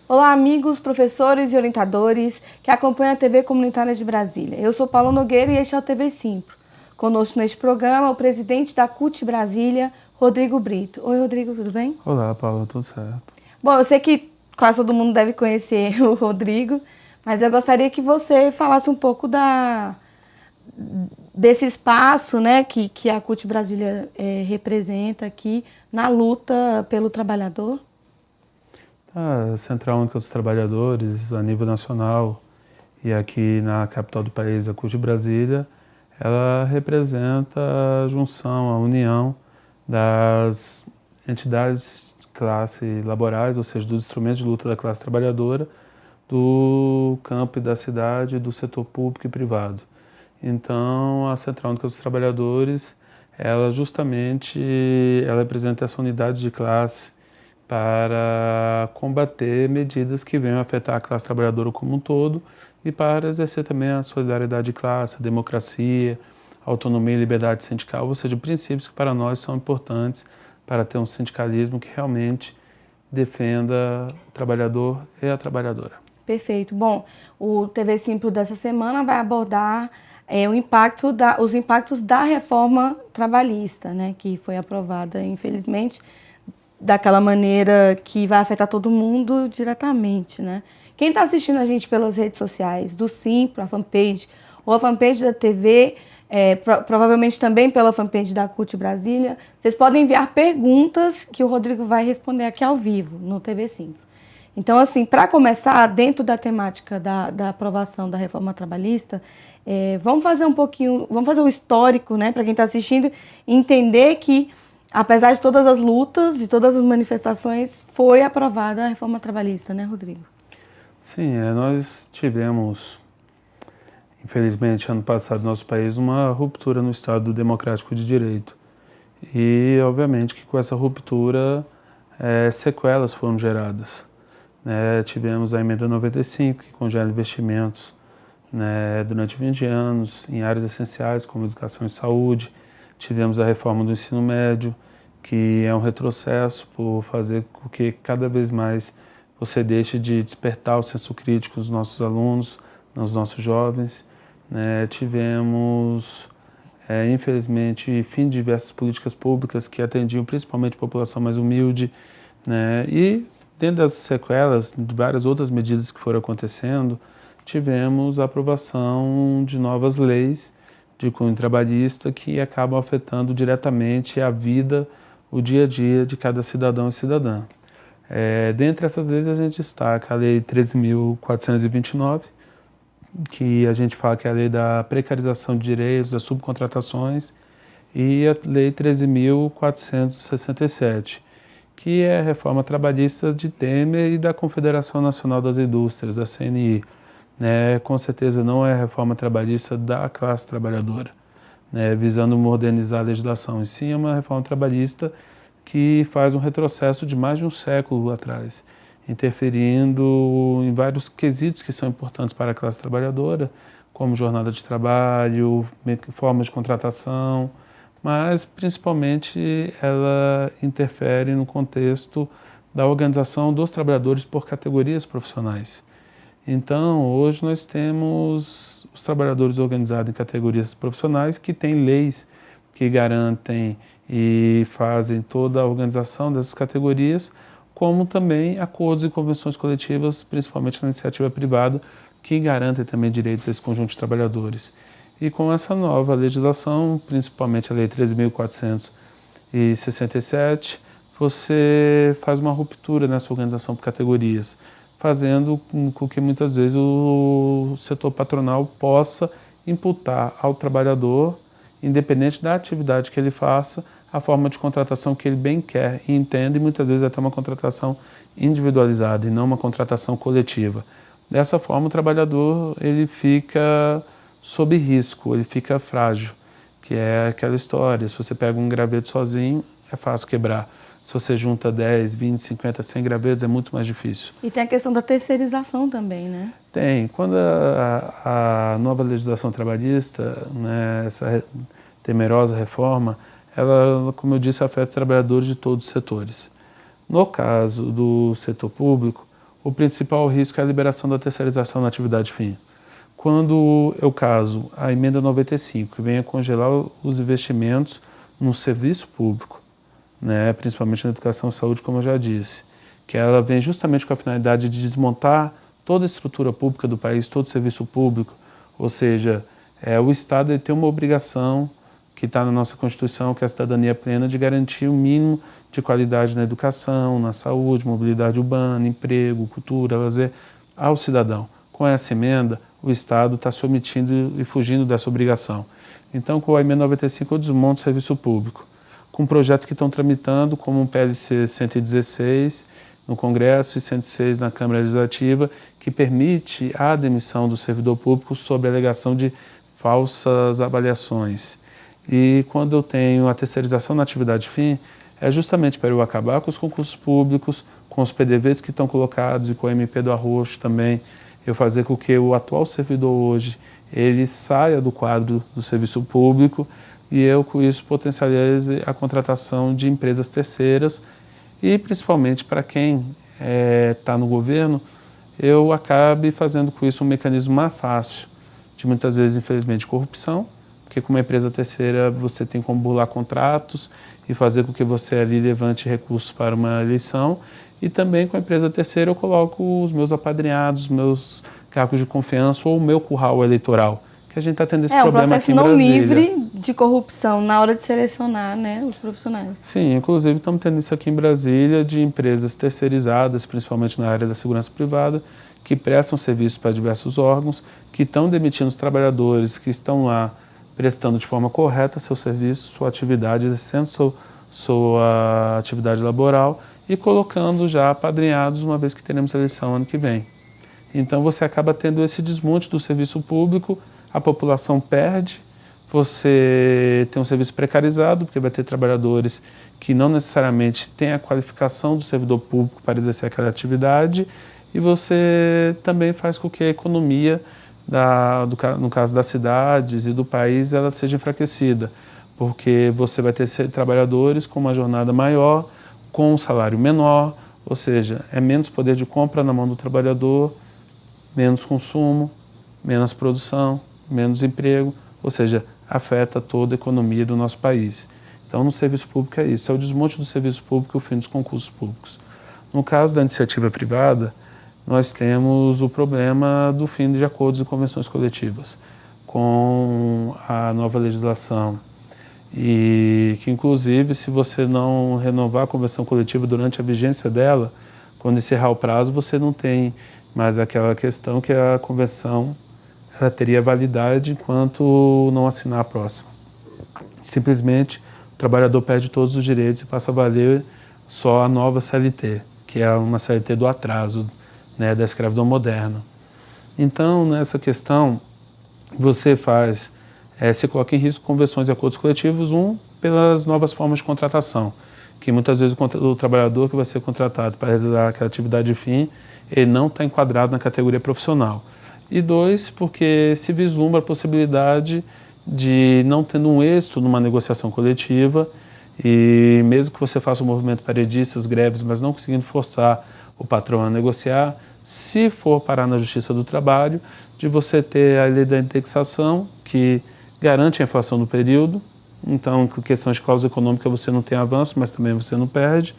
Olá, amigos, professores e orientadores que acompanham a TV Comunitária de Brasília. Eu sou Paula Nogueira e este é o TV Simpro. Conosco neste programa o presidente da CUT Brasília, Rodrigo Brito. Oi, Rodrigo, tudo bem? Olá, Paula, tudo certo. Bom, eu sei que quase todo mundo deve conhecer o Rodrigo, mas eu gostaria que você falasse um pouco desse espaço, né, que a CUT Brasília representa aqui na luta pelo trabalhador. A Central Única dos Trabalhadores, a nível nacional e aqui na capital do país, a CUT Brasília, ela representa a junção, a união das entidades de classe laborais, ou seja, dos instrumentos de luta da classe trabalhadora, do campo e da cidade, do setor público e privado. Então, a Central Única dos Trabalhadores, ela justamente ela representa essa unidade de classe para combater medidas que venham afetar a classe trabalhadora como um todo e para exercer também a solidariedade de classe, a democracia, a autonomia e liberdade sindical, ou seja, princípios que para nós são importantes para ter um sindicalismo que realmente defenda o trabalhador e a trabalhadora. Perfeito. Bom, o TV Simpro dessa semana vai abordar os impactos da reforma trabalhista, né, que foi aprovada, infelizmente, daquela maneira que vai afetar todo mundo diretamente, né? Quem está assistindo a gente pelas redes sociais, do Simpro, a fanpage, ou a fanpage da TV, provavelmente também pela fanpage da CUT Brasília, vocês podem enviar perguntas que o Rodrigo vai responder aqui ao vivo, no TV Simpro. Então, assim, para começar, dentro da temática da aprovação da reforma trabalhista, vamos fazer um histórico, né, para quem está assistindo, entender que, apesar de todas as lutas, de todas as manifestações, foi aprovada a reforma trabalhista, né, Rodrigo? Sim, nós tivemos, infelizmente, ano passado no nosso país, uma ruptura no Estado Democrático de Direito. E, obviamente, que com essa ruptura, sequelas foram geradas. Tivemos a emenda 95, que congela investimentos durante 20 anos em áreas essenciais como educação e saúde. Tivemos a reforma do ensino médio, que é um retrocesso por fazer com que cada vez mais você deixe de despertar o senso crítico dos nossos alunos, nos nossos jovens. Tivemos, infelizmente, fim de diversas políticas públicas que atendiam principalmente a população mais humilde, e dentro das sequelas de várias outras medidas que foram acontecendo, tivemos a aprovação de novas leis de cunho trabalhista que acabam afetando diretamente a vida, o dia a dia de cada cidadão e cidadã. Dentre essas leis a gente destaca a Lei 13.429, que a gente fala que é a lei da precarização de direitos, das subcontratações, e a Lei 13.467, que é a reforma trabalhista de Temer e da Confederação Nacional das Indústrias, da CNI. Com certeza não é a reforma trabalhista da classe trabalhadora, visando modernizar a legislação, e sim é uma reforma trabalhista que faz um retrocesso de mais de um século atrás, interferindo em vários quesitos que são importantes para a classe trabalhadora, como jornada de trabalho, formas de contratação, mas principalmente ela interfere no contexto da organização dos trabalhadores por categorias profissionais. Então, hoje nós temos os trabalhadores organizados em categorias profissionais que têm leis que garantem e fazem toda a organização dessas categorias, como também acordos e convenções coletivas, principalmente na iniciativa privada, que garantem também direitos a esse conjunto de trabalhadores. E com essa nova legislação, principalmente a Lei 13.467, você faz uma ruptura nessa organização por categorias, fazendo com que muitas vezes o setor patronal possa imputar ao trabalhador, independente da atividade que ele faça, a forma de contratação que ele bem quer e entende, e muitas vezes até uma contratação individualizada e não uma contratação coletiva. Dessa forma, o trabalhador ele fica sob risco, ele fica frágil, que é aquela história, se você pega um graveto sozinho, é fácil quebrar. Se você junta 10, 20, 50, 100 gravetos, é muito mais difícil. E tem a questão da terceirização também, né? Tem. Quando a nova legislação trabalhista, essa temerosa reforma, ela, como eu disse, afeta trabalhadores de todos os setores. No caso do setor público, o principal risco é a liberação da terceirização na atividade fim. Quando eu caso a emenda 95, que vem a congelar os investimentos no serviço público, né, principalmente na educação e saúde, como eu já disse, que ela vem justamente com a finalidade de desmontar toda a estrutura pública do país, todo o serviço público, ou seja, o Estado ele tem uma obrigação que está na nossa Constituição, que é a cidadania plena, de garantir o mínimo de qualidade na educação, na saúde, mobilidade urbana, emprego, cultura, lazer ao cidadão. Com essa emenda, o Estado está se omitindo e fugindo dessa obrigação. Então, com a emenda 95, eu desmonto o serviço público, com projetos que estão tramitando, como um PLC 116 no Congresso e 106 na Câmara Legislativa, que permite a demissão do servidor público sob a alegação de falsas avaliações. E quando eu tenho a terceirização na atividade fim, é justamente para eu acabar com os concursos públicos, com os PDVs que estão colocados e com o MP do Arroxo também, eu fazer com que o atual servidor hoje, ele saia do quadro do serviço público e eu com isso potencialize a contratação de empresas terceiras e principalmente para quem está no governo, eu acabe fazendo com isso um mecanismo mais fácil de muitas vezes, infelizmente, corrupção, porque com uma empresa terceira você tem como burlar contratos e fazer com que você ali levante recursos para uma eleição. E também com a empresa terceira eu coloco os meus apadrinhados, meus cargos de confiança ou o meu curral eleitoral, que a gente está tendo esse problema aqui em Brasília. É um processo não livre de corrupção na hora de selecionar, né, os profissionais. Sim, inclusive estamos tendo isso aqui em Brasília de empresas terceirizadas, principalmente na área da segurança privada, que prestam serviços para diversos órgãos, que estão demitindo os trabalhadores que estão lá prestando de forma correta seu serviço, sua atividade, exercendo sua atividade laboral e colocando já apadrinhados, uma vez que teremos eleição ano que vem. Então você acaba tendo esse desmonte do serviço público, a população perde, você tem um serviço precarizado, porque vai ter trabalhadores que não necessariamente têm a qualificação do servidor público para exercer aquela atividade, e você também faz com que a economia, no caso das cidades e do país, ela seja enfraquecida, porque você vai ter trabalhadores com uma jornada maior, com um salário menor, ou seja, é menos poder de compra na mão do trabalhador, menos consumo, menos produção, menos emprego, ou seja, afeta toda a economia do nosso país. Então, no serviço público é isso, é o desmonte do serviço público e o fim dos concursos públicos. No caso da iniciativa privada, nós temos o problema do fim de acordos e convenções coletivas, com a nova legislação. E que, inclusive, se você não renovar a convenção coletiva durante a vigência dela, quando encerrar o prazo, você não tem mais aquela questão que a convenção ela teria validade enquanto não assinar a próxima. Simplesmente, o trabalhador perde todos os direitos e passa a valer só a nova CLT, que é uma CLT do atraso, né, da escravidão moderna. Então, nessa questão, você se coloca em risco convenções e acordos coletivos, pelas novas formas de contratação, que muitas vezes o trabalhador que vai ser contratado para realizar aquela atividade de fim, ele não está enquadrado na categoria profissional. E 2, porque se vislumbra a possibilidade de, não tendo um êxito numa negociação coletiva, e mesmo que você faça um movimento paredistas, greves, mas não conseguindo forçar o patrão a negociar, se for parar na Justiça do Trabalho, de você ter a lei da indexação, que garante a inflação do período. Então, com questão de cláusula econômica, você não tem avanço, mas também você não perde.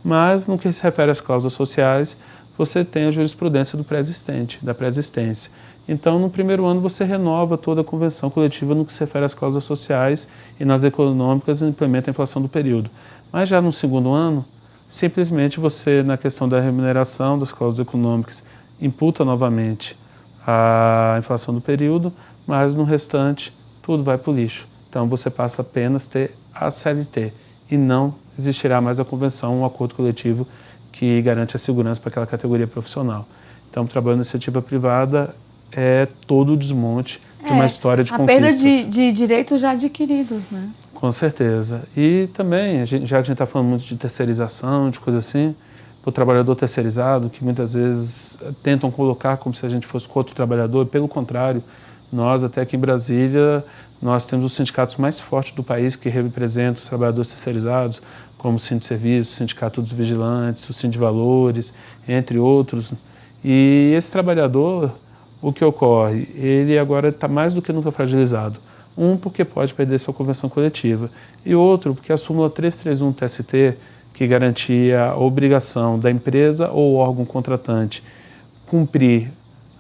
Mas, no que se refere às cláusulas sociais, você tem a jurisprudência da pré-existência. Então, no primeiro ano, você renova toda a convenção coletiva no que se refere às cláusulas sociais e nas econômicas implementa a inflação do período. Mas já no segundo ano, simplesmente você, na questão da remuneração das cláusulas econômicas, imputa novamente a inflação do período, mas no restante, tudo vai para o lixo. Então, você passa apenas a ter a CLT e não existirá mais a convenção, um acordo coletivo que garante a segurança para aquela categoria profissional. Então, trabalhando na iniciativa privada é todo o desmonte de uma história de conquistas. A perda de direitos já adquiridos, né? Com certeza. E também, já que a gente está falando muito de terceirização, de coisa assim, para o trabalhador terceirizado, que muitas vezes tentam colocar como se a gente fosse com outro trabalhador, pelo contrário, Nós, até aqui em Brasília, nós temos os sindicatos mais fortes do país que representam os trabalhadores terceirizados, como o Sindicerviços, o Sindicato dos Vigilantes, o Sindivalores, entre outros. E esse trabalhador, o que ocorre? Ele agora está mais do que nunca fragilizado. Um, porque pode perder sua convenção coletiva. E outro, porque a súmula 331 TST, que garantia a obrigação da empresa ou órgão contratante cumprir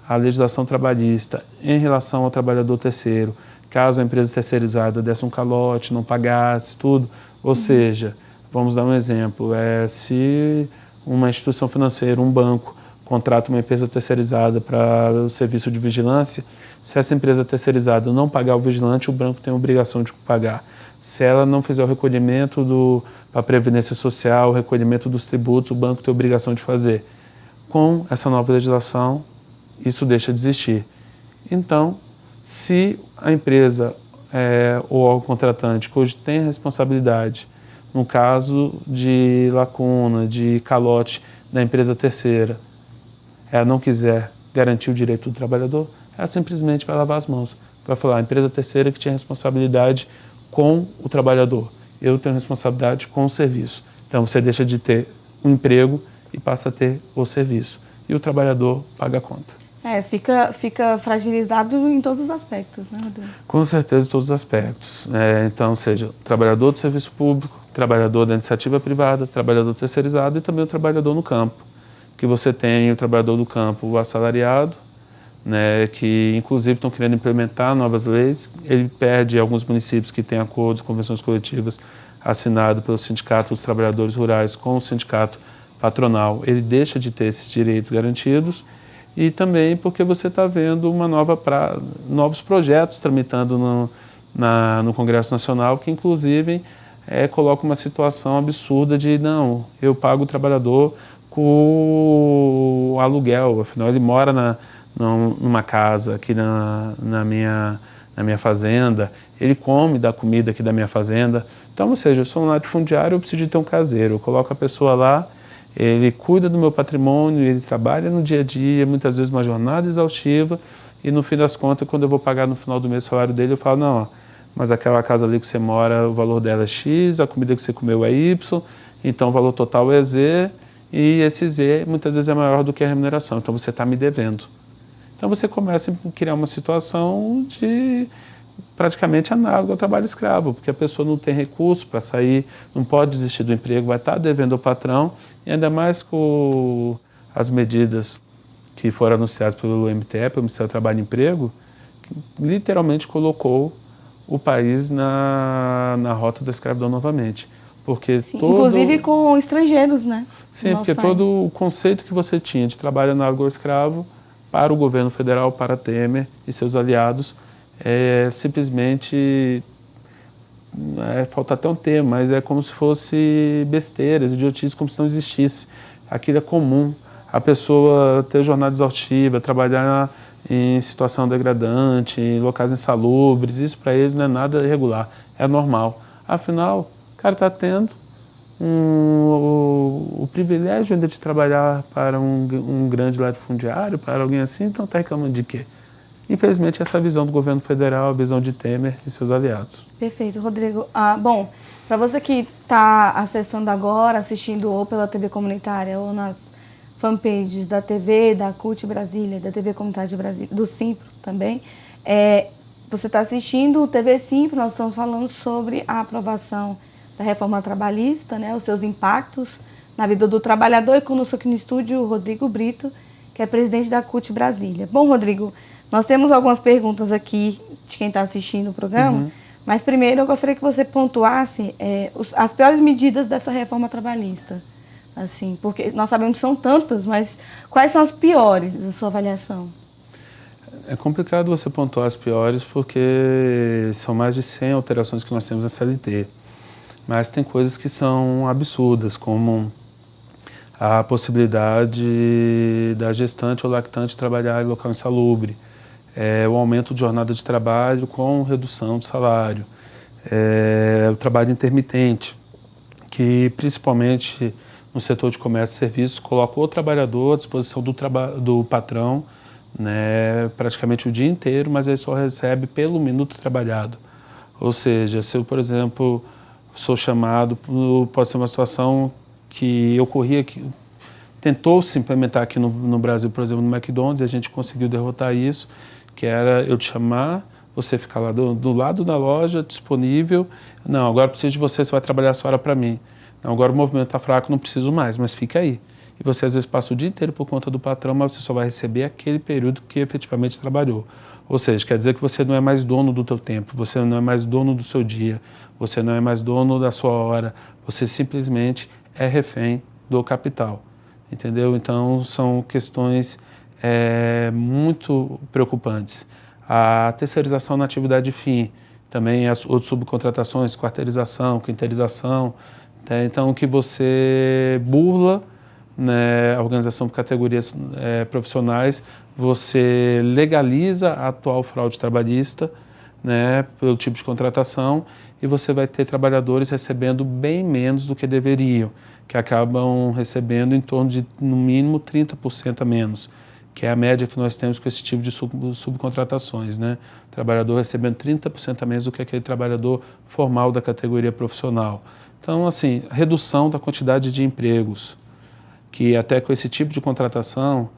a legislação trabalhista em relação ao trabalhador terceiro, caso a empresa terceirizada desse um calote, não pagasse, tudo. Ou seja, vamos dar um exemplo, se uma instituição financeira, um banco, contrata uma empresa terceirizada para o serviço de vigilância, se essa empresa terceirizada não pagar o vigilante, o banco tem a obrigação de pagar. Se ela não fizer o recolhimento para a Previdência Social, o recolhimento dos tributos, o banco tem a obrigação de fazer. Com essa nova legislação, isso deixa de existir. Então, se a empresa ou o contratante que hoje tem a responsabilidade, no caso de lacuna, de calote da empresa terceira, ela não quiser garantir o direito do trabalhador, ela simplesmente vai lavar as mãos. Vai falar, a empresa terceira que tinha responsabilidade com o trabalhador, eu tenho responsabilidade com o serviço. Então você deixa de ter um emprego e passa a ter o serviço. E o trabalhador paga a conta. Fica fragilizado em todos os aspectos, né, Rodrigo? Com certeza, em todos os aspectos. Então, seja trabalhador do serviço público, trabalhador da iniciativa privada, trabalhador terceirizado e também o trabalhador no campo. Que você tem o trabalhador do campo, o assalariado, né, que inclusive estão querendo implementar novas leis. Ele perde alguns municípios que têm acordos, convenções coletivas assinados pelo Sindicato dos Trabalhadores Rurais com o Sindicato Patronal. Ele deixa de ter esses direitos garantidos. E também porque você está vendo novos projetos tramitando no Congresso Nacional, que inclusive coloca uma situação absurda de não, eu pago o trabalhador com o aluguel, afinal ele mora numa casa aqui na minha fazenda, ele come da comida aqui da minha fazenda. Então, ou seja, eu sou um latifundiário, eu preciso de ter um caseiro, eu coloco a pessoa lá, ele cuida do meu patrimônio, ele trabalha no dia a dia, muitas vezes uma jornada exaustiva, e no fim das contas, quando eu vou pagar no final do mês o salário dele, eu falo, não, mas aquela casa ali que você mora, o valor dela é X, a comida que você comeu é Y, então o valor total é Z, e esse Z muitas vezes é maior do que a remuneração, então você está me devendo. Então você começa a criar uma situação de praticamente análogo ao trabalho escravo, porque a pessoa não tem recurso para sair, não pode desistir do emprego, vai estar devendo ao patrão, e ainda mais com as medidas que foram anunciadas pelo MTE, pelo Ministério do Trabalho e Emprego, que literalmente colocou o país na rota da escravidão novamente. Porque Sim, inclusive com estrangeiros, né? Sim, porque todo o conceito que você tinha de trabalho análogo ao escravo para o governo federal, para Temer e seus aliados, simplesmente, falta até um termo, mas é como se fosse besteiras, idiotices, como se não existisse. Aquilo é comum, a pessoa ter jornada exaustiva, trabalhar em situação degradante, em locais insalubres, isso para eles não é nada irregular, é normal. Afinal, o cara está tendo o privilégio ainda de trabalhar para um grande latifundiário, para alguém assim, então está reclamando de quê? Infelizmente, essa é a visão do governo federal, a visão de Temer e seus aliados. Perfeito, Rodrigo. Bom, para você que está acessando agora, assistindo ou pela TV comunitária ou nas fanpages da TV, da CUT Brasília, da TV Comunitária de Brasília, do Simpro também, você está assistindo o TV Simpro, nós estamos falando sobre a aprovação da reforma trabalhista, né, os seus impactos na vida do trabalhador, e conosco aqui no estúdio o Rodrigo Brito, que é presidente da CUT Brasília. Bom, Rodrigo, nós temos algumas perguntas aqui de quem está assistindo o programa, mas primeiro eu gostaria que você pontuasse as piores medidas dessa reforma trabalhista. Assim, porque nós sabemos que são tantas, mas quais são as piores da sua avaliação? É complicado você pontuar as piores porque são mais de 100 alterações que nós temos na CLT. Mas tem coisas que são absurdas, como a possibilidade da gestante ou lactante trabalhar em local insalubre, o aumento de jornada de trabalho com redução de salário, o trabalho intermitente, que principalmente no setor de comércio e serviços coloca o trabalhador à disposição do patrão né, praticamente o dia inteiro, mas ele só recebe pelo minuto trabalhado. Ou seja, se eu, por exemplo, sou chamado, pode ser uma situação que ocorria, que tentou se implementar aqui no Brasil, por exemplo, no McDonald's, e a gente conseguiu derrotar isso, que era eu te chamar, você ficar lá do lado da loja, disponível, não, agora preciso de você, você vai trabalhar essa hora para mim. Não, agora o movimento está fraco, não preciso mais, mas fica aí. E você às vezes passa o dia inteiro por conta do patrão, mas você só vai receber aquele período que efetivamente trabalhou. Ou seja, quer dizer que você não é mais dono do teu tempo, você não é mais dono do seu dia, você não é mais dono da sua hora, você simplesmente é refém do capital, entendeu? Então são questões muito preocupantes. A terceirização na atividade fim, também as outras subcontratações, quarteirização, quinteirização, né? Então que você burla, né, a organização por categorias profissionais, você legaliza a atual fraude trabalhista, né, pelo tipo de contratação, e você vai ter trabalhadores recebendo bem menos do que deveriam, que acabam recebendo em torno de, no mínimo, 30% a menos, que é a média que nós temos com esse tipo de subcontratações, né? O trabalhador recebendo 30% a menos do que aquele trabalhador formal da categoria profissional. Então, assim, redução da quantidade de empregos, que até com esse tipo de contratação,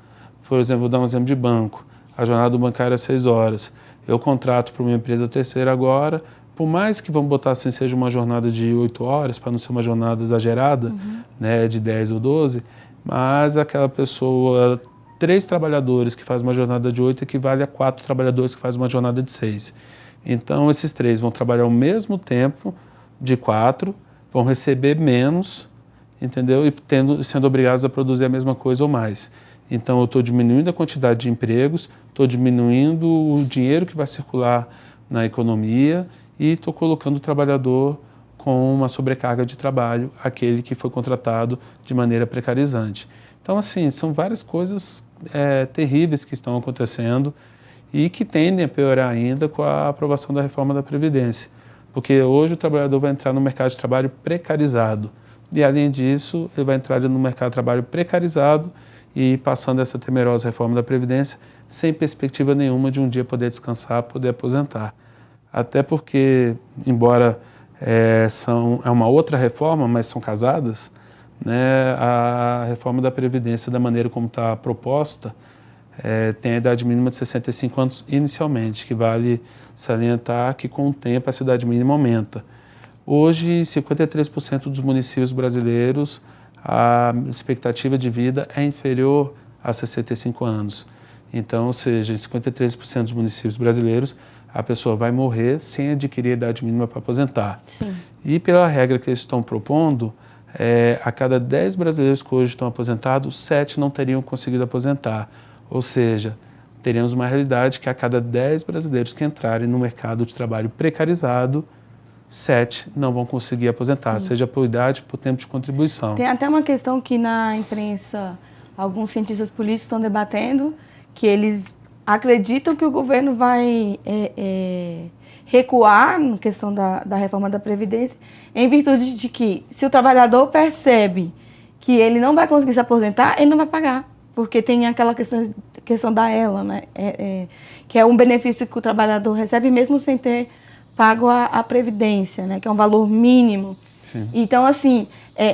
por exemplo, vou dar um exemplo de banco, a jornada do bancário é 6 horas, eu contrato para uma empresa terceira agora, por mais que vamos botar assim, seja uma jornada de 8 horas, para não ser uma jornada exagerada, né, de 10 ou 12, mas aquela pessoa, 3 trabalhadores que fazem uma jornada de 8 equivale a 4 trabalhadores que fazem uma jornada de 6. Então, esses 3 vão trabalhar ao mesmo tempo de 4, vão receber menos, entendeu? E sendo obrigados a produzir a mesma coisa ou mais. Então, eu estou diminuindo a quantidade de empregos, estou diminuindo o dinheiro que vai circular na economia e estou colocando o trabalhador com uma sobrecarga de trabalho, aquele que foi contratado de maneira precarizante. Então, assim, são várias coisas terríveis que estão acontecendo e que tendem a piorar ainda com a aprovação da reforma da Previdência. Porque hoje o trabalhador vai entrar no mercado de trabalho precarizado. E, além disso, ele vai entrar no mercado de trabalho precarizado e passando essa temerosa reforma da Previdência sem perspectiva nenhuma de um dia poder descansar, poder aposentar. Até porque, embora é uma outra reforma, mas são casadas, né, a reforma da Previdência, da maneira como está proposta, tem a idade mínima de 65 anos inicialmente, que vale salientar que com o tempo essa idade mínima aumenta. Hoje, 53% dos municípios brasileiros, a expectativa de vida é inferior a 65 anos. Então, ou seja, em 53% dos municípios brasileiros, a pessoa vai morrer sem adquirir a idade mínima para aposentar. Sim. E pela regra que eles estão propondo, a cada 10 brasileiros que hoje estão aposentados, 7 não teriam conseguido aposentar. Ou seja, teríamos uma realidade que a cada 10 brasileiros que entrarem no mercado de trabalho precarizado, 7 não vão conseguir aposentar, Sim. seja por idade, por tempo de contribuição. Tem até uma questão que na imprensa alguns cientistas políticos estão debatendo, que eles acreditam que o governo vai recuar na questão da reforma da Previdência, em virtude de que, se o trabalhador percebe que ele não vai conseguir se aposentar, ele não vai pagar. Porque tem aquela questão da ELA, né? Que é um benefício que o trabalhador recebe mesmo sem ter pago a Previdência, né? Que é um valor mínimo. Sim. Então, assim,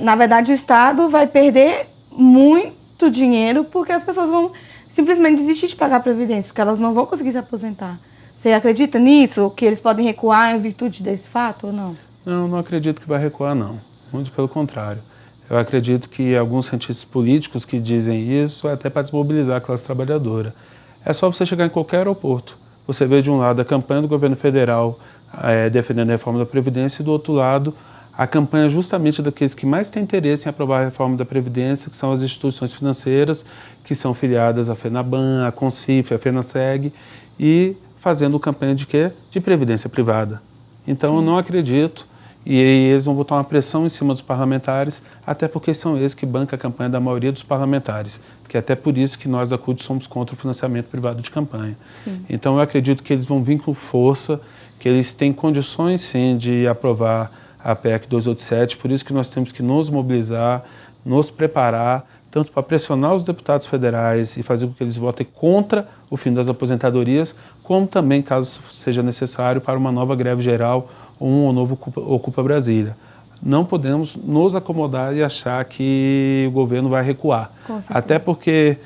na verdade, o Estado vai perder muito dinheiro porque as pessoas vão simplesmente desistir de pagar a Previdência, porque elas não vão conseguir se aposentar. Você acredita nisso? Que eles podem recuar em virtude desse fato ou não? Não, não acredito que vai recuar, não. Muito pelo contrário. Eu acredito que alguns cientistas políticos que dizem isso é até para desmobilizar a classe trabalhadora. É só você chegar em qualquer aeroporto. Você vê de um lado a campanha do governo federal defendendo a reforma da Previdência e do outro lado a campanha justamente daqueles que mais têm interesse em aprovar a reforma da Previdência, que são as instituições financeiras, que são filiadas à FENABAN, à CONCIF, à FENASEG, e fazendo campanha de quê? De previdência privada. Então, eu não acredito. E eles vão botar uma pressão em cima dos parlamentares, até porque são eles que bancam a campanha da maioria dos parlamentares, que é até por isso que nós da CUT somos contra o financiamento privado de campanha. Sim. Então eu acredito que eles vão vir com força, que eles têm condições sim de aprovar a PEC 287, por isso que nós temos que nos mobilizar, nos preparar, tanto para pressionar os deputados federais e fazer com que eles votem contra o fim das aposentadorias, como também, caso seja necessário, para uma nova greve geral ou um novo Ocupa Brasília. Não podemos nos acomodar e achar que o governo vai recuar. Até porque,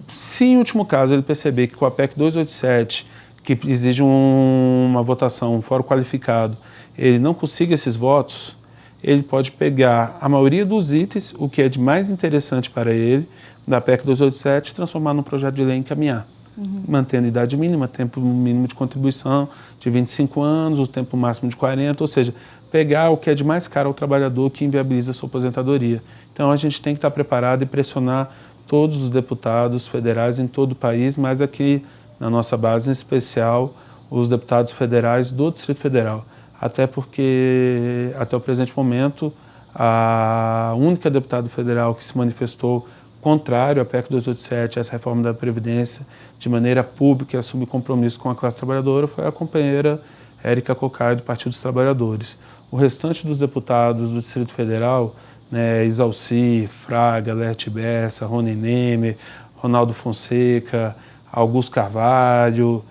se em último caso ele perceber que com a PEC 287, que exige uma votação, um fórum qualificado, ele não consiga esses votos, ele pode pegar a maioria dos itens, o que é de mais interessante para ele, da PEC 287, e transformar num projeto de lei e encaminhar. Mantendo a idade mínima, tempo mínimo de contribuição de 25 anos, o tempo máximo de 40, ou seja, pegar o que é de mais caro ao trabalhador que inviabiliza a sua aposentadoria. Então a gente tem que estar preparado e pressionar todos os deputados federais em todo o país, mas aqui na nossa base em especial os deputados federais do Distrito Federal. Até porque, até o presente momento, a única deputada federal que se manifestou contrário à PEC 287, essa reforma da Previdência, de maneira pública e assume compromisso com a classe trabalhadora, foi a companheira Érica Cocai, do Partido dos Trabalhadores. O restante dos deputados do Distrito Federal, Isalci, Fraga, Lerte Bessa, Rony Nemer, Ronaldo Fonseca, Augusto Carvalho,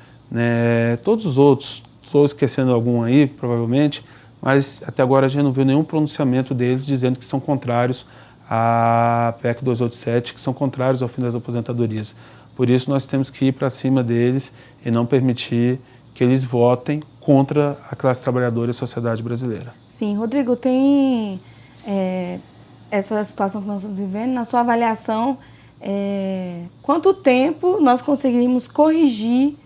todos os outros, estou esquecendo algum aí, provavelmente, mas até agora a gente não viu nenhum pronunciamento deles dizendo que são contrários à PEC 287, que são contrários ao fim das aposentadorias. Por isso nós temos que ir para cima deles e não permitir que eles votem contra a classe trabalhadora e a sociedade brasileira. Sim, Rodrigo, tem essa situação que nós estamos vivendo, na sua avaliação, quanto tempo nós conseguiríamos corrigir,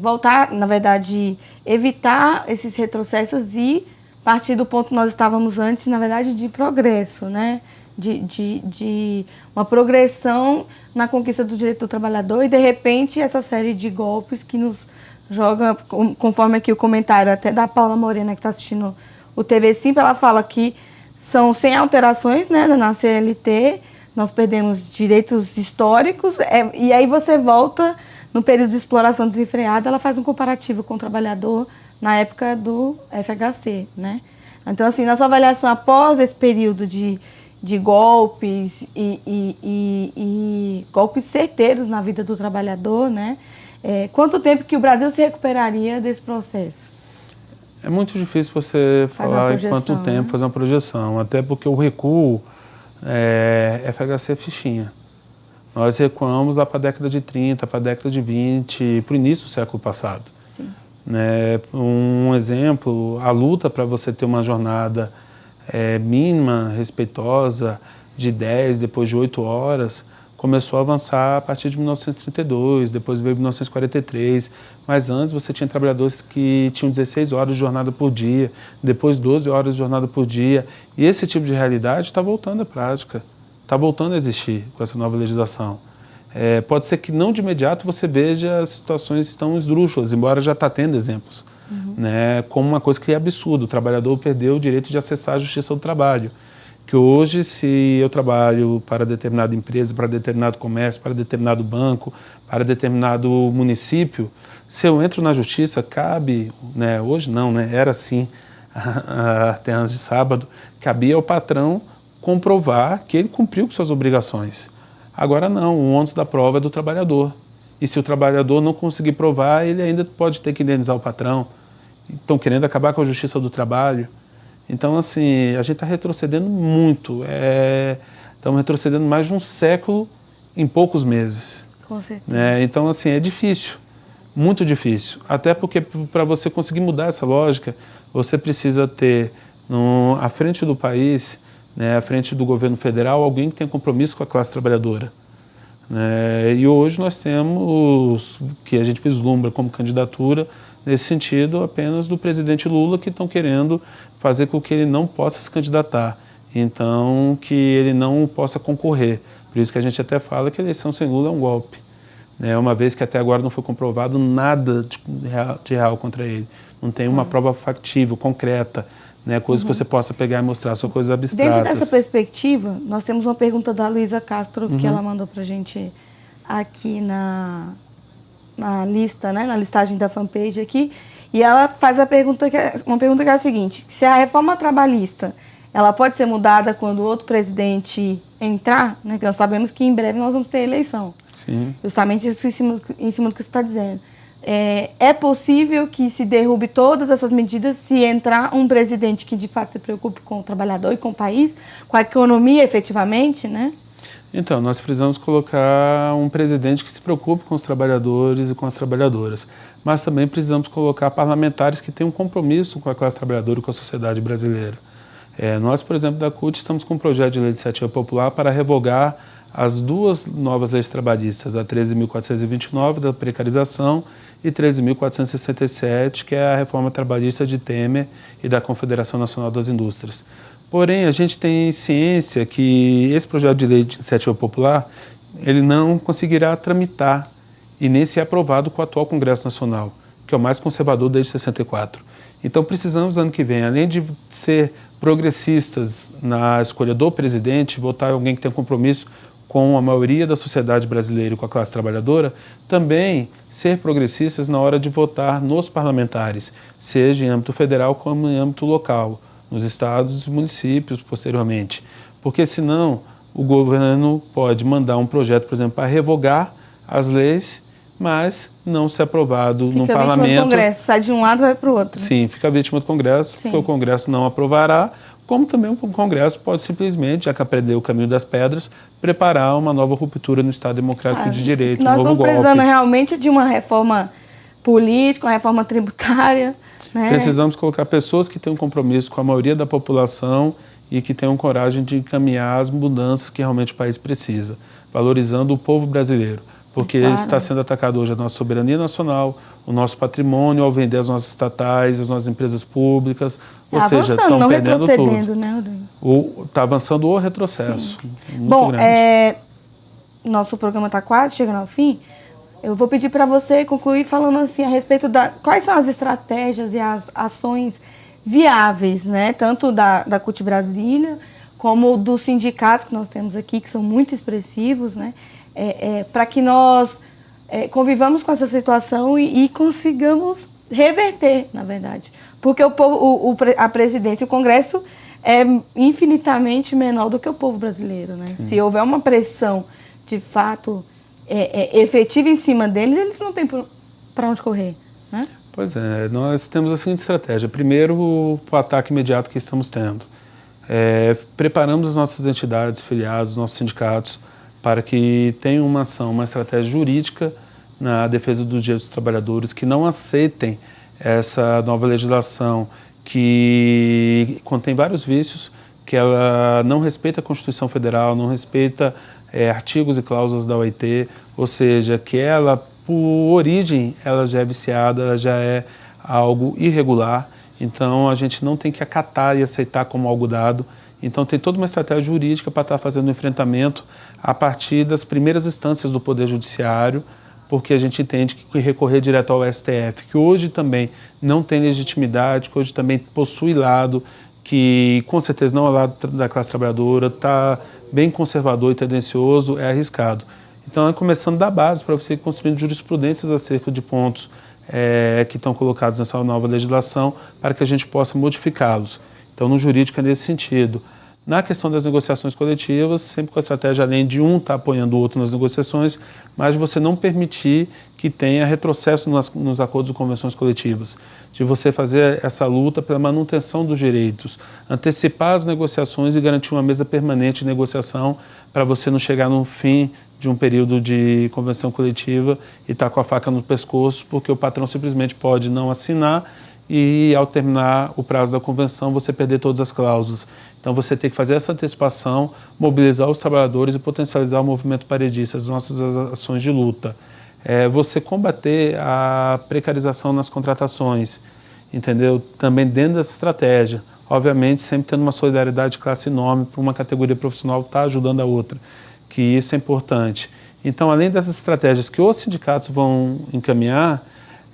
voltar, na verdade, evitar esses retrocessos e partir do ponto que nós estávamos antes, na verdade, de progresso, né? De uma progressão na conquista do direito do trabalhador e, de repente, essa série de golpes que nos joga, conforme aqui o comentário até da Paula Morena, que está assistindo o TV Simpo, ela fala que são sem alterações, né, na CLT, nós perdemos direitos históricos, e aí você volta no período de exploração desenfreada, ela faz um comparativo com o trabalhador na época do FHC, né? Então, assim, na sua avaliação, após esse período de golpes e golpes certeiros na vida do trabalhador, né? Quanto tempo que o Brasil se recuperaria desse processo? É muito difícil você falar em quanto tempo, né? Fazer uma projeção, até porque o recuo FHC é fichinha. Nós recuamos lá para a década de 30, para a década de 20, para o início do século passado. Um exemplo, a luta para você ter uma jornada mínima, respeitosa, de 10, depois de 8 horas, começou a avançar a partir de 1932, depois veio 1943, mas antes você tinha trabalhadores que tinham 16 horas de jornada por dia, depois 12 horas de jornada por dia, e esse tipo de realidade está voltando à prática, está voltando a existir com essa nova legislação. Pode ser que não de imediato você veja as situações tão esdrúxulas, embora já está tendo exemplos, né, como uma coisa que é absurda, o trabalhador perdeu o direito de acessar a justiça do trabalho. Que hoje, se eu trabalho para determinada empresa, para determinado comércio, para determinado banco, para determinado município, se eu entro na justiça, cabe, né, hoje não, né, era assim, até antes de sábado, cabia ao patrão comprovar que ele cumpriu com suas obrigações. Agora não, o ônus da prova é do trabalhador. E se o trabalhador não conseguir provar, ele ainda pode ter que indenizar o patrão. Estão querendo acabar com a justiça do trabalho. Então, assim, a gente está retrocedendo muito. Estamos retrocedendo mais de um século em poucos meses. Com certeza. Né? Então, assim, é difícil, muito difícil. Até porque, para você conseguir mudar essa lógica, você precisa ter, à frente do país, né, à frente do governo federal, alguém que tenha compromisso com a classe trabalhadora. Né? E hoje nós temos, que a gente vislumbra como candidatura, nesse sentido, apenas do presidente Lula, que estão querendo fazer com que ele não possa se candidatar, então que ele não possa concorrer. Por isso que a gente até fala que a eleição sem Lula é um golpe, né? Uma vez que até agora não foi comprovado nada de real contra ele. Não tem uma prova factível, concreta, né? Coisas que você possa pegar e mostrar, são coisas abstratas. Dentro dessa perspectiva, nós temos uma pergunta da Luísa Castro, que ela mandou para a gente aqui na lista, né, na listagem da fanpage aqui, e ela faz uma pergunta que é a seguinte: se a reforma trabalhista ela pode ser mudada quando outro presidente entrar, né, que nós sabemos que em breve nós vamos ter eleição. Sim. Justamente isso em cima do que você está dizendo. É possível que se derrube todas essas medidas se entrar um presidente que de fato se preocupe com o trabalhador e com o país, com a economia efetivamente, né? Então, nós precisamos colocar um presidente que se preocupe com os trabalhadores e com as trabalhadoras, mas também precisamos colocar parlamentares que tenham um compromisso com a classe trabalhadora e com a sociedade brasileira. Nós, por exemplo, da CUT, estamos com um projeto de lei de iniciativa popular para revogar as duas novas leis trabalhistas, a 13.429 da precarização e 13.467, que é a reforma trabalhista de Temer e da Confederação Nacional das Indústrias. Porém, a gente tem ciência que esse projeto de lei de iniciativa popular, ele não conseguirá tramitar e nem ser aprovado com o atual Congresso Nacional, que é o mais conservador desde 64. Então, precisamos, ano que vem, além de ser progressistas na escolha do presidente, votar em alguém que tenha compromisso com a maioria da sociedade brasileira e com a classe trabalhadora, também ser progressistas na hora de votar nos parlamentares, seja em âmbito federal como em âmbito local, nos estados e municípios posteriormente. Porque senão o governo pode mandar um projeto, por exemplo, para revogar as leis, mas não ser aprovado no parlamento. Fica vítima do Congresso, sai de um lado e vai para o outro. Sim, fica vítima do Congresso, porque o Congresso não aprovará, como também o Congresso pode simplesmente, já que aprendeu o caminho das pedras, preparar uma nova ruptura no Estado Democrático de Direito, um novo golpe. Nós estamos precisando realmente de uma reforma política, uma reforma tributária, né? Precisamos colocar pessoas que tenham compromisso com a maioria da população e que tenham coragem de encaminhar as mudanças que realmente o país precisa, valorizando o povo brasileiro. Porque está sendo atacado hoje a nossa soberania nacional, o nosso patrimônio, ao vender as nossas estatais, as nossas empresas públicas, ou seja, estão perdendo tudo. Né, Está avançando o retrocesso. Bom, nosso programa está quase chegando ao fim. Eu vou pedir para você concluir falando assim a respeito quais são as estratégias e as ações viáveis, né, tanto da CUT Brasília como dos sindicatos que nós temos aqui, que são muito expressivos, né, para que nós convivamos com essa situação e consigamos reverter, na verdade. Porque o povo, a presidência e o Congresso é infinitamente menor do que o povo brasileiro, né? Se houver uma pressão, de fato, efetiva em cima deles, eles não têm para onde correr, né? Pois é, nós temos a seguinte estratégia. Primeiro, o ataque imediato que estamos tendo. Preparamos as nossas entidades filiadas, os nossos sindicatos, para que tenham uma ação, uma estratégia jurídica na defesa dos direitos dos trabalhadores, que não aceitem essa nova legislação que contém vários vícios, que ela não respeita a Constituição Federal, não respeita artigos e cláusulas da OIT, ou seja, que ela, por origem, ela já é viciada, ela já é algo irregular, então a gente não tem que acatar e aceitar como algo dado. Então tem toda uma estratégia jurídica para estar fazendo um enfrentamento a partir das primeiras instâncias do Poder Judiciário, porque a gente entende que recorrer direto ao STF, que hoje também não tem legitimidade, que hoje também possui lado, que com certeza não é lado da classe trabalhadora, está bem conservador e tendencioso, é arriscado. Então é começando da base para você ir construindo jurisprudências acerca de pontos que estão colocados nessa nova legislação para que a gente possa modificá-los. Então, no jurídico é nesse sentido. Na questão das negociações coletivas, sempre com a estratégia, além de um estar apoiando o outro nas negociações, mas de você não permitir que tenha retrocesso nos acordos e convenções coletivas, de você fazer essa luta pela manutenção dos direitos, antecipar as negociações e garantir uma mesa permanente de negociação para você não chegar no fim de um período de convenção coletiva e estar com a faca no pescoço, porque o patrão simplesmente pode não assinar e, ao terminar o prazo da convenção, você perder todas as cláusulas. Então, você tem que fazer essa antecipação, mobilizar os trabalhadores e potencializar o movimento paredista, as nossas ações de luta. Você combater a precarização nas contratações, entendeu? Também dentro dessa estratégia. Obviamente, sempre tendo uma solidariedade de classe enorme para uma categoria profissional estar ajudando a outra, que isso é importante. Então, além dessas estratégias que os sindicatos vão encaminhar,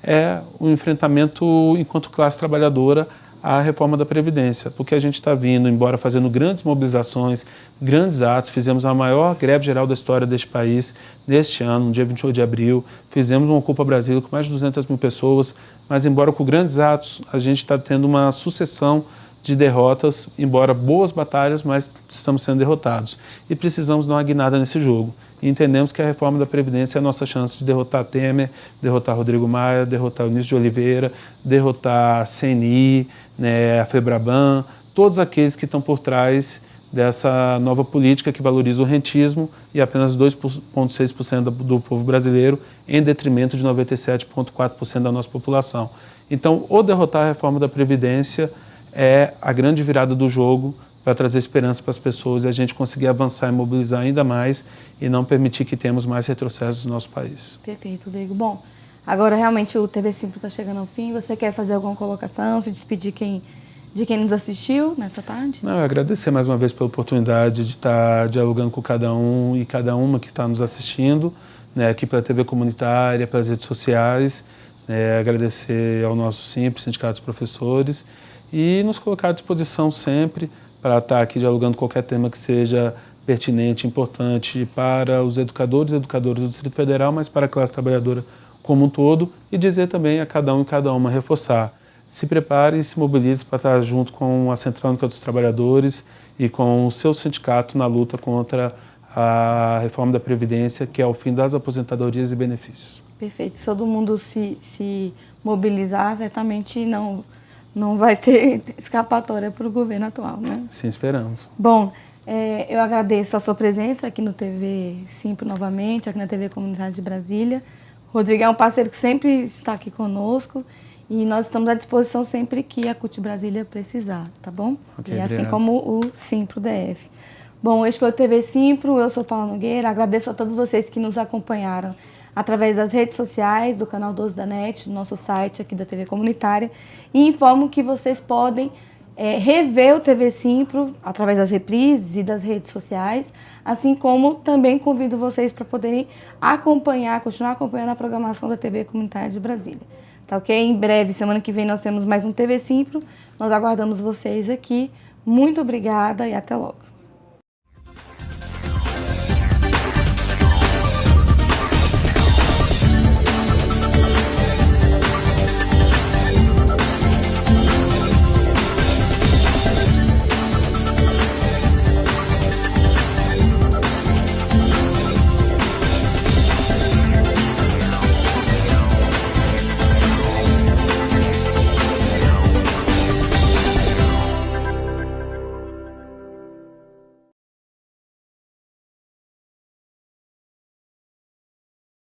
é o enfrentamento, enquanto classe trabalhadora, à reforma da Previdência, porque a gente está vindo, embora fazendo grandes mobilizações, grandes atos, fizemos a maior greve geral da história deste país neste ano, no dia 28 de abril, fizemos um Ocupa Brasil com mais de 200 mil pessoas, mas embora com grandes atos, a gente está tendo uma sucessão de derrotas, embora boas batalhas, mas estamos sendo derrotados. E precisamos dar uma guinada nesse jogo. E entendemos que a reforma da Previdência é a nossa chance de derrotar Temer, derrotar Rodrigo Maia, derrotar o Eunício de Oliveira, derrotar a CNI, né, a FEBRABAN, todos aqueles que estão por trás dessa nova política que valoriza o rentismo e apenas 2,6% do povo brasileiro, em detrimento de 97,4% da nossa população. Então, ou derrotar a reforma da Previdência é a grande virada do jogo para trazer esperança para as pessoas e a gente conseguir avançar e mobilizar ainda mais e não permitir que tenhamos mais retrocessos no nosso país. Perfeito, Rodrigo. Bom, agora realmente o TV Simpro está chegando ao fim. Você quer fazer alguma colocação, se despedir de quem nos assistiu nessa tarde? Não, agradecer mais uma vez pela oportunidade de estar dialogando com cada um e cada uma que está nos assistindo, né, aqui pela TV comunitária, pelas redes sociais, agradecer ao nosso Simpro, Sindicato dos Professores, e nos colocar à disposição sempre para estar aqui dialogando qualquer tema que seja pertinente, importante para os educadores e educadoras do Distrito Federal, mas para a classe trabalhadora como um todo, e dizer também a cada um e cada uma, reforçar, se prepare e se mobilize para estar junto com a Central Única dos Trabalhadores e com o seu sindicato na luta contra a reforma da Previdência, que é o fim das aposentadorias e benefícios. Perfeito. Se todo mundo se mobilizar, certamente não vai ter escapatória para o governo atual, né? Sim, esperamos. Bom, eu agradeço a sua presença aqui no TV Simpro novamente, aqui na TV Comunidade de Brasília. Rodrigo é um parceiro que sempre está aqui conosco e nós estamos à disposição sempre que a CUT Brasília precisar, tá bom? Okay, e assim obrigado. como o Simpro DF. Bom, este foi o TV Simpro, eu sou Paula Nogueira, agradeço a todos vocês que nos acompanharam através das redes sociais, do canal 12 da NET, do nosso site aqui da TV Comunitária, e informo que vocês podem rever o TV Simpro através das reprises e das redes sociais, assim como também convido vocês para poderem continuar acompanhando a programação da TV Comunitária de Brasília. Tá ok? Em breve, semana que vem, nós temos mais um TV Simpro, nós aguardamos vocês aqui. Muito obrigada e até logo.